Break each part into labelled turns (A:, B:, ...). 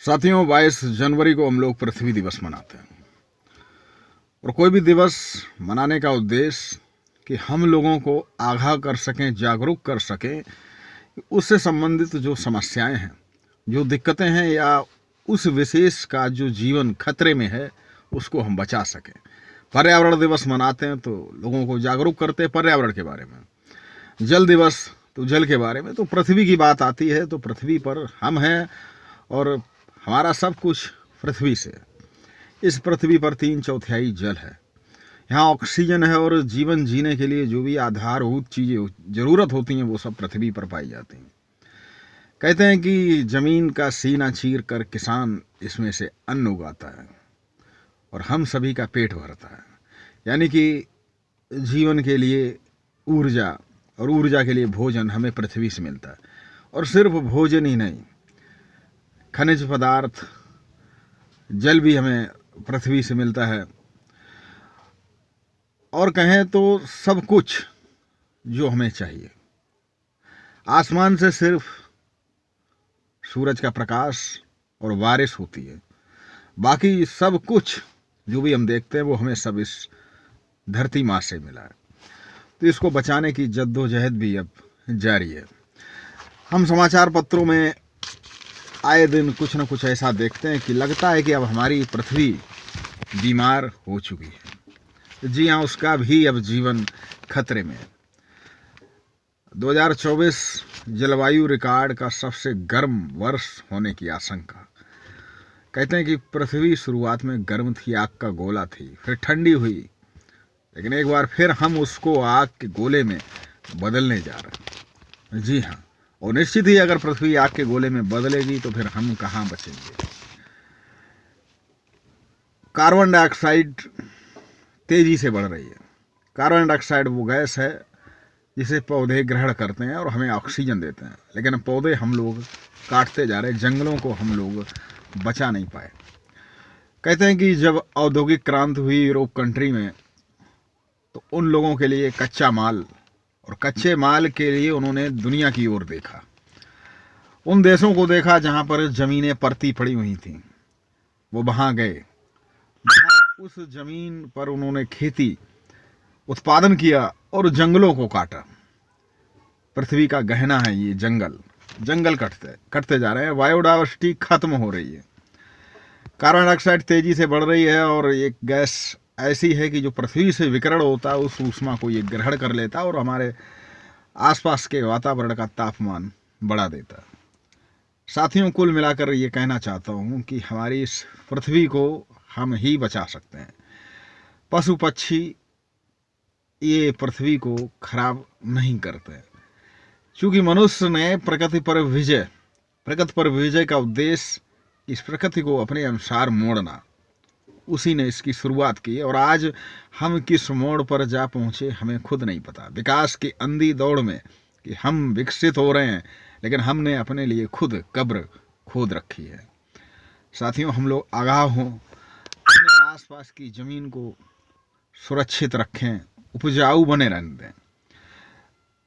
A: साथियों, 22 जनवरी को हम लोग पृथ्वी दिवस मनाते हैं। और कोई भी दिवस मनाने का उद्देश्य कि हम लोगों को आगाह कर सकें, जागरूक कर सकें, उससे संबंधित जो समस्याएं हैं, जो दिक्कतें हैं, या उस विशेष का जो जीवन खतरे में है उसको हम बचा सकें। पर्यावरण दिवस मनाते हैं तो लोगों को जागरूक करते हैं पर्यावरण के बारे में। जल दिवस तो जल के बारे में। तो पृथ्वी की बात आती है तो पृथ्वी पर हम हैं और हमारा सब कुछ पृथ्वी से। इस पृथ्वी पर 3/4 जल है। यहाँ ऑक्सीजन है और जीवन जीने के लिए जो भी आधारभूत चीज़ें ज़रूरत होती हैं वो सब पृथ्वी पर पाई जाती हैं। कहते हैं कि ज़मीन का सीना चीर कर किसान इसमें से अन्न उगाता है और हम सभी का पेट भरता है। यानी कि जीवन के लिए ऊर्जा और ऊर्जा के लिए भोजन हमें पृथ्वी से मिलता है। और सिर्फ भोजन ही नहीं, खनिज पदार्थ, जल भी हमें पृथ्वी से मिलता है। और कहें तो सब कुछ जो हमें चाहिए। आसमान से सिर्फ सूरज का प्रकाश और बारिश होती है, बाकी सब कुछ जो भी हम देखते हैं वो हमें सब इस धरती माँ से मिला है। तो इसको बचाने की जद्दोजहद भी अब जारी है। हम समाचार पत्रों में आए दिन कुछ न कुछ ऐसा देखते हैं कि लगता है कि अब हमारी पृथ्वी बीमार हो चुकी है। जी हाँ, उसका भी अब जीवन खतरे में है। 2024 जलवायु रिकॉर्ड का सबसे गर्म वर्ष होने की आशंका। कहते हैं कि पृथ्वी शुरुआत में गर्म थी, आग का गोला थी, फिर ठंडी हुई, लेकिन एक बार फिर हम उसको आग के गोले में बदलने जा रहे हैं। जी हाँ, और निश्चित ही अगर पृथ्वी आग के गोले में बदलेगी तो फिर हम कहाँ बचेंगे। कार्बन डाइऑक्साइड तेजी से बढ़ रही है। कार्बन डाइऑक्साइड वो गैस है जिसे पौधे ग्रहण करते हैं और हमें ऑक्सीजन देते हैं, लेकिन पौधे हम लोग काटते जा रहे हैं, जंगलों को हम लोग बचा नहीं पाए। कहते हैं कि जब औद्योगिक क्रांति हुई यूरोप कंट्री में, तो उन लोगों के लिए कच्चा माल, और कच्चे माल के लिए उन्होंने दुनिया की ओर देखा। उन देशों को देखा जहां पर ज़मीनें परती पड़ी हुई थीं, वो वहां गए। उस ज़मीन पर उन्होंने खेती उत्पादन किया और जंगलों को काटा। पृथ्वी का गहना है ये जंगल कटते जा रहे हैं। बायोडाइवर्सिटी खत्म हो रही है। कार्बन डाइऑक्साइड तेजी से बढ़ रही है और एक गैस ऐसी है कि जो पृथ्वी से विकिरण होता है उस ऊष्मा को ये ग्रहण कर लेता है और हमारे आसपास के वातावरण का तापमान बढ़ा देता है। साथियों, कुल मिलाकर ये कहना चाहता हूँ कि हमारी इस पृथ्वी को हम ही बचा सकते हैं। पशु पक्षी ये पृथ्वी को खराब नहीं करते, क्योंकि मनुष्य ने प्रकृति पर विजय का उद्देश्य इस प्रकृति को अपने अनुसार मोड़ना, उसी ने इसकी शुरुआत की। और आज हम किस मोड़ पर जा पहुंचे हमें खुद नहीं पता। विकास की अंधी दौड़ में कि हम विकसित हो रहे हैं, लेकिन हमने अपने लिए खुद कब्र खोद रखी है। साथियों, हम लोग आगाह हों, अपने आसपास की ज़मीन को सुरक्षित रखें, उपजाऊ बने रहने दें।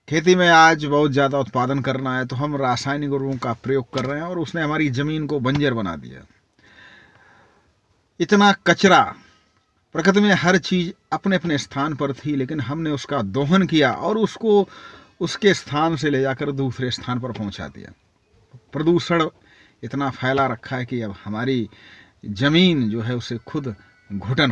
A: खेती में आज बहुत ज़्यादा उत्पादन करना है तो हम रासायनिक उर्वरकों का प्रयोग कर रहे हैं और उसने हमारी ज़मीन को बंजर बना दिया। इतना कचरा, प्रकृति में हर चीज़ अपने अपने स्थान पर थी, लेकिन हमने उसका दोहन किया और उसको उसके स्थान से ले जाकर दूसरे स्थान पर पहुंचा दिया। प्रदूषण इतना फैला रखा है कि अब हमारी ज़मीन जो है उसे खुद घुटन